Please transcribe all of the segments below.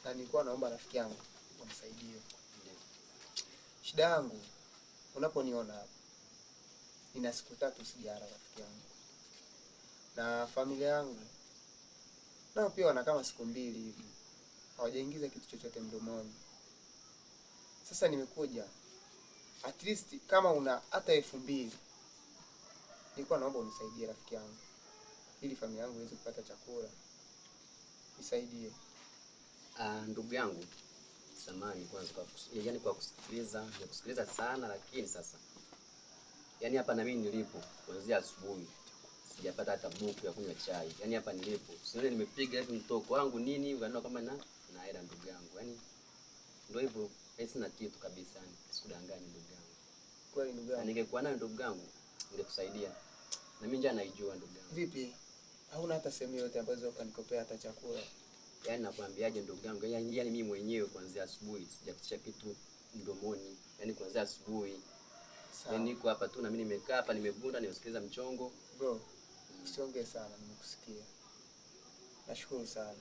na nilikuwa naomba rafiki yangu unisaidie. Shida yangu unaponiona hapa, nina siku 3 sijala rafiki yangu. Na familia yangu nao pia wana kama siku 2 hivi hawajaingiza kitu chochote mdomoni. Sasa nimekuja, at least kama una hata 2000 nilikuwa naomba unisaidie rafiki yangu, ili familia yangu iweze kupata chakula. Nisaidie. Ndugu yangu, samahani kwanza kwa kusikiliza sana, lakini sasa yani hapa na mimi nilipo kuanzia asubuhi sijapata hata buku ya kunywa chai. Yani hapa nilipo sio nimepiga hivi mtoko wangu nini unaona kama na hela ndugu yangu. Yani ndio hivyo, sina kitu kabisa, sikudanganya ndugu yangu. Kweli ndugu yangu. Ningekuwa nayo ndugu yangu ningekusaidia. Na mimi njaa naijua ndugu yangu. Vipi? Hauna hata sehemu yote ambazo ukanikopea hata chakula? Yani nakwambiaje ndugu yangu, yani mimi mwenyewe kuanzia asubuhi sijapitisha kitu mdomoni. Yani kuanzia asubuhi. Sawa. Niko hapa tu na mimi nimekaa hapa nimevunda nimesikiliza mchongo. Bro, usiongee sana, nimekusikia. Nashukuru sana.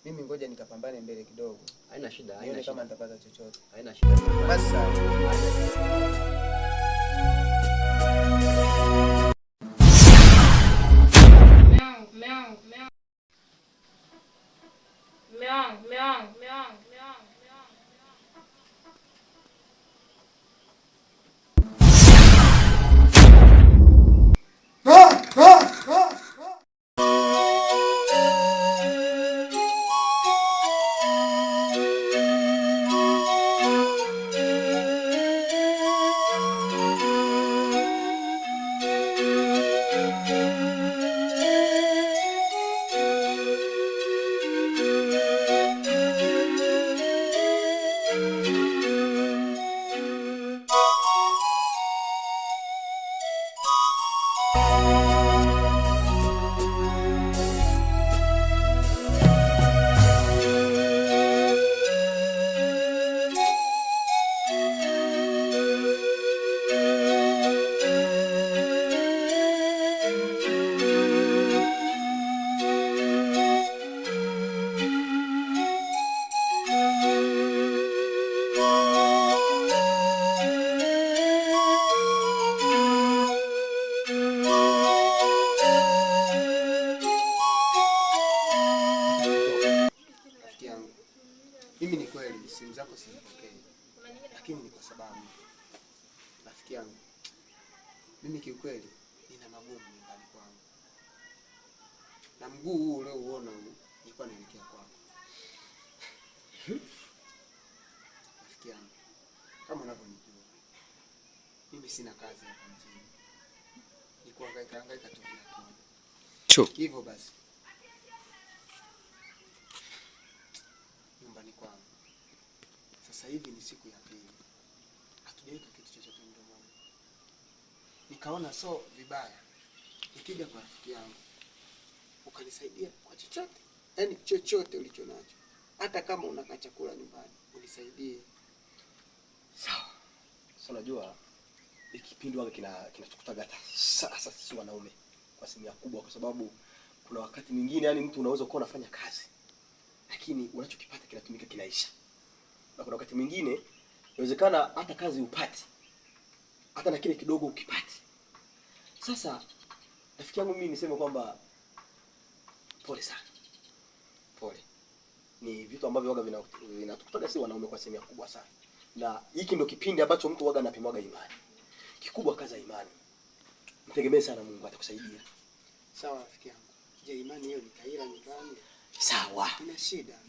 Mimi ngoja nikapambane mbele kidogo. Haina shida, haina shida. Kama nitapata chochote. Haina shida. Basi sawa. Mimi ni kweli simu zako sipokei. Lakini ni kwa sababu rafiki yangu, mimi kiukweli nina magumu nyumbani kwangu. Na mguu huu leo uona huu nilikuwa naelekea kwako. Rafiki yangu, kama unavyonijua, mimi sina kazi hapa mjini. Niko hangaika tu kila kona. Hivyo basi nyumbani kwangu sasa hivi ni siku ya pili, hatujaweka kitu chochote mdomoni. Nikaona so vibaya nikija kwa rafiki yangu ukanisaidia kwa chochote, yani chochote ulicho nacho, hata kama unaka chakula nyumbani unisaidie. Sawa. Sasa unajua ikipindi wake kinachokutaga hata sasa sisi wanaume kwa asilimia kubwa, kwa sababu kuna wakati mwingine yani mtu unaweza kuwa unafanya kazi lakini unachokipata kinatumika kinaisha. Na kuna wakati mwingine inawezekana hata kazi upati, hata na kile kidogo ukipati. Sasa rafiki yangu mimi niseme kwamba pole sana. Pole. Ni vitu ambavyo waga vinatukutaga si wanaume kwa asilimia kubwa sana. Na hiki ndio kipindi ambacho mtu waga anapimwaga imani. Kikubwa kaza imani. Mtegemee sana Mungu atakusaidia. Sawa rafiki yangu. Je, imani hiyo nikaila nyumbani? Sawa. Ina shida.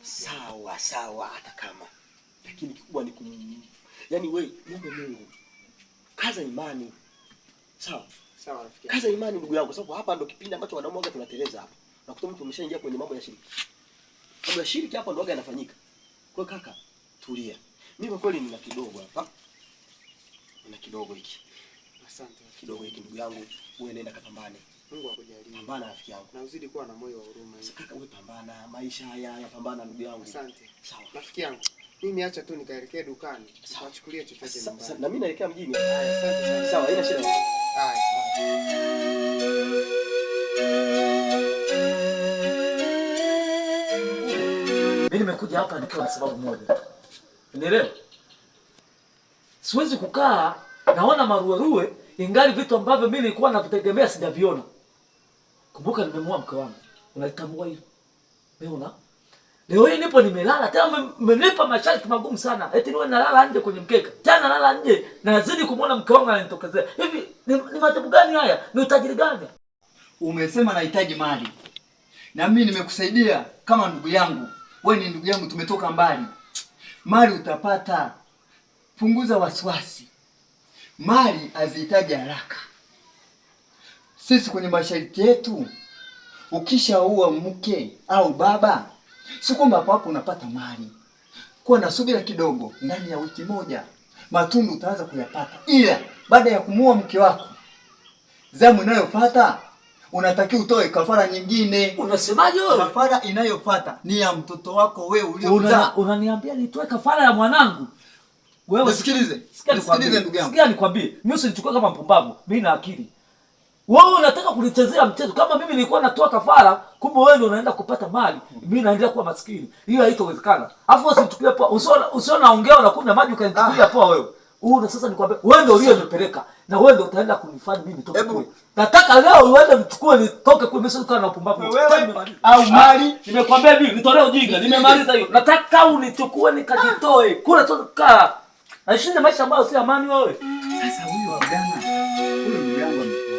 Sawa hata kama. Lakini kikubwa ni yani wewe muombe Mungu. Kaza imani. Sawa rafiki. Kaza imani ndugu yangu, sababu hapa ndo kipindi ambacho wanaume waga tunateleza hapa. Nakuta mtu ameshaingia kwenye mambo ya shiriki. Mambo ya shiriki hapa ndo waga yanafanyika. Kwa kaka, tulia. Mimi kwa kweli nina kidogo hapa. Nina kidogo hiki. Asante. Kidogo hiki ndugu yangu, wewe nenda kapambane. Mungu akujalie. Pambana rafiki yangu. Na uzidi kuwa na moyo wa huruma. Sasa kaka, wewe pambana, maisha haya yapambana ndugu yangu. Asante. Sawa. Rafiki yangu, mimi acha tu nikaelekea dukani. Nitachukulia chochote nyumbani. Na mimi naelekea mjini. Haya, asante sana. Sawa, haina shida. Haya. Mimi nimekuja hapa nikiwa na sababu moja. Unielewa? Siwezi kukaa naona maruerue ingali vitu ambavyo mimi nilikuwa navitegemea sijaviona. Kumbuka nimemua mke wangu. Unalitambua hilo? Umeona? Leo hii nipo nimelala, tena mmenipa masharti magumu sana. Eti niwe nalala nje kwenye mkeka. Tena nalala nje na nazidi kumuona mke wangu ananitokezea. Hivi ni maajabu gani haya? Ni utajiri gani? Umesema nahitaji mali. Na mimi nimekusaidia kama ndugu yangu. Wewe ni ndugu yangu, tumetoka mbali. Mali utapata. Punguza wasiwasi. Mali hazihitaji haraka. Sisi kwenye masharti yetu, ukishaoa mke au baba, si kwamba hapo unapata mali. Kuwa na subira kidogo, ndani ya wiki moja matundu utaanza kuyapata. Ila baada ya kumuoa mke wako, zamu inayofuata unatakiwa utoe kafara nyingine. Unasemaje wewe? Kafara inayofuata ni ya mtoto wako wewe uliomzaa. Unaniambia nitoe kafara ya mwanangu? Wewe nisikilize. Nisikilize ndugu yangu. Sikia nikwambie, mimi usinichukue kama mpumbavu. Mimi na akili. Wewe unataka kunichezea mchezo kama mimi nilikuwa natoa kafara, kumbe wewe ndio unaenda kupata mali. Mimi naendelea kuwa maskini. Hiyo haitowezekana. Alafu usinichukulie poa. Usiona ongea na kunywa maji ukanichukulia poa wewe. Na sasa nikwambia wewe ndio uliyonipeleka na wewe ndio utaenda kunifanya mimi nitoke kule. Nataka leo uende mchukue nitoke kule, mimi sio na upumbavu. Au mali nimekwambia mimi nitolee ujinga. Nimemaliza hiyo. Nataka unichukue nikajitoe. Kule toka. Aishi maisha ambayo si amani wewe. Sasa huyu wa Ghana, huyu ndugu yangu amekuwa.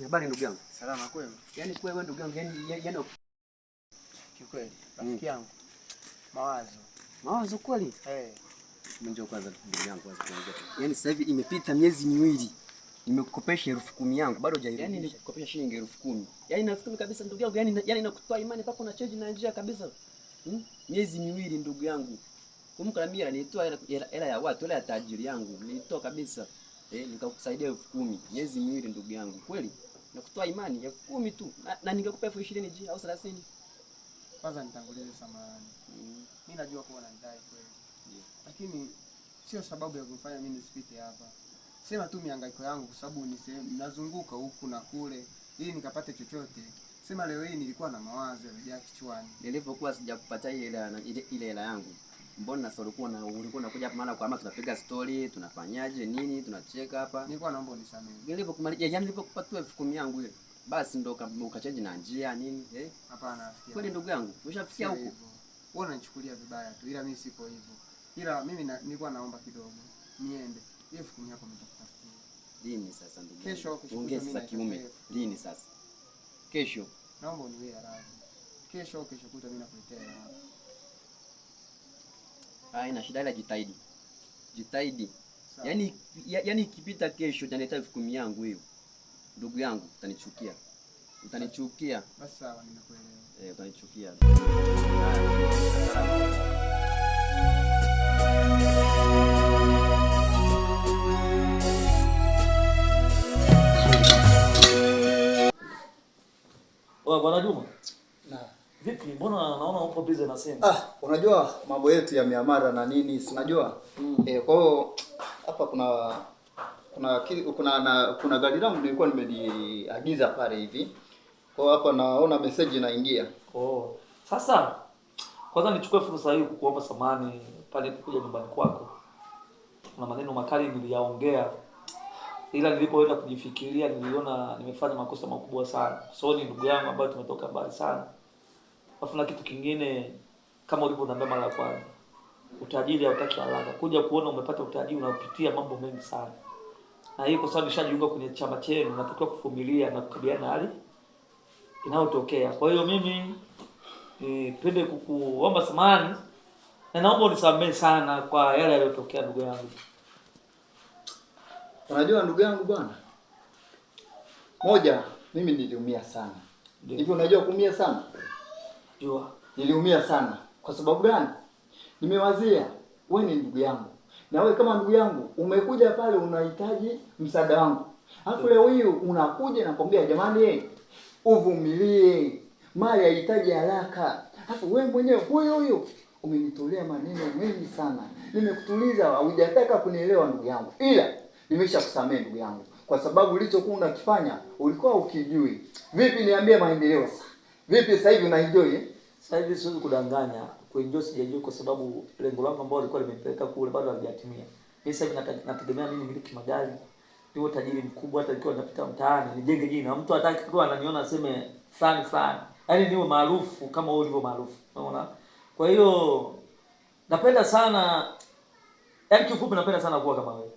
Habari ndugu yangu. Salama kwema. Yaani wewe ndugu yangu, yaani kikweli rafiki yangu. Mawazo kweli? Mimi njoo kwanza ndugu yangu kwanza tuongee. Yaani sasa hivi imepita miezi miwili. Nimekukopesha 10,000 yangu bado hujairudisha. Yaani nilikukopesha shilingi 10,000. Yaani nafikiri kabisa ndugu yangu, yaani nakutoa imani mpaka una change na njia kabisa. Miezi miwili ndugu yangu. Kumbuka mimi nilitoa hela ya watu, hela ya tajiri yangu. Nilitoa kabisa. Nikakusaidia 10,000. Miezi miwili ndugu yangu. Kweli? Nakutoa imani ya 10,000 tu. Na ningekupa 20,000 je au 30? Kwanza nitangulize samahani. Mimi najua kwa unanidai kweli. Lakini sio sababu ya kunifanya mimi nisipite hapa. Sema tu mihangaiko yangu kwa sababu ni sehemu nazunguka huku na kule ili nikapate chochote. Sema leo hii nilikuwa na mawazo yamejaa kichwani. Nilipokuwa sijakupatia ile hela yangu. Mbona sasa ulikuwa unakuja hapa maana kwa ama tunapiga story, tunafanyaje nini, tunacheka hapa. Nilikuwa naomba unisamehe. Nilipokumalizia yaani nilipokupa tu 10,000 yangu ile. Basi ndo ukachange na njia nini, Hapana. Kweli ndugu yangu, umeshafikia huko. Wewe unanichukulia vibaya tu, ila mimi sipo hivyo. Ila mimi nilikuwa naomba kidogo. Niende. Hiyo 10,000 yako nitakutafutia. Lini sasa ndugu? Kesho ongeza kiume. Lini sasa? Kesho. Naomba uniwe radhi. Kesho kuta mimi nakuletea hapa. Haina shida, ila jitahidi. Jitahidi. Yaani ikipita kesho utanileta 10,000 yangu hiyo. Ndugu yangu utanichukia. Utanichukia. Basi sawa, nimekuelewa. Utanichukia. Bwana Juma. Vipi? Mbona naona upo busy na simu? Unajua mambo yetu ya miamara na nini, si unajua? Kwa hiyo hapa kuna gari langu nilikuwa nimeliagiza pale hivi. Kwa hiyo hapa naona message inaingia. Sasa kwanza nichukue fursa hii kukuomba samahani pale kuja nyumbani kwako. Kuna maneno makali niliyaongea. Ila nilipoenda kujifikiria niliona nimefanya makosa makubwa sana. So ni ndugu yangu ambaye tumetoka mbali sana. Alafu na kitu kingine kama ulivyoniambia mara ya kwanza. Utajiri hautaki haraka. Kuja kuona umepata utajiri unapitia mambo mengi sana. Na hii kwa sababu nishajiunga kwenye chama chenu, natakiwa kuvumilia na kukabiliana na hali inayotokea. Kwa hiyo mimi nipende kukuomba samahani na naomba unisamehe sana kwa yale yaliyotokea ndugu yangu. Unajua ndugu yangu bwana, moja mimi niliumia sana. Ndio. Hivi unajua kuumia sana? Jua. Niliumia sana. Kwa sababu gani? Nimewazia wewe ni ndugu yangu. Na wewe kama ndugu yangu umekuja pale unahitaji msaada wangu. Alafu leo hiyo unakuja na kwambia jamani uvumilie. Mali haihitaji haraka. Alafu wewe mwenyewe huyo umenitolea maneno mengi sana. Nimekutuliza, hujataka kunielewa ndugu yangu. Ila nimeshakusamehe ndugu yangu. Kwa sababu ulichokuwa unakifanya ulikuwa ukijui. Vipi niambie maendeleo sasa? Vipi sasa hivi unaenjoy? Sasa hivi siwezi kudanganya, kuenjoy sijaenjoy kwa sababu lengo langu ambalo lilikuwa limepeleka kule bado halijatimia. Mimi sasa hivi nategemea mimi nimiliki magari, niwe tajiri mkubwa, hata nikiwa napita mtaani nijenge jina. Mtu hataki tu ananiona aseme fulani. Yaani niwe maarufu kama wewe ulivyo maarufu. Unaona? Kwa hiyo napenda sana, yaani kifupi napenda sana kuwa kama wewe.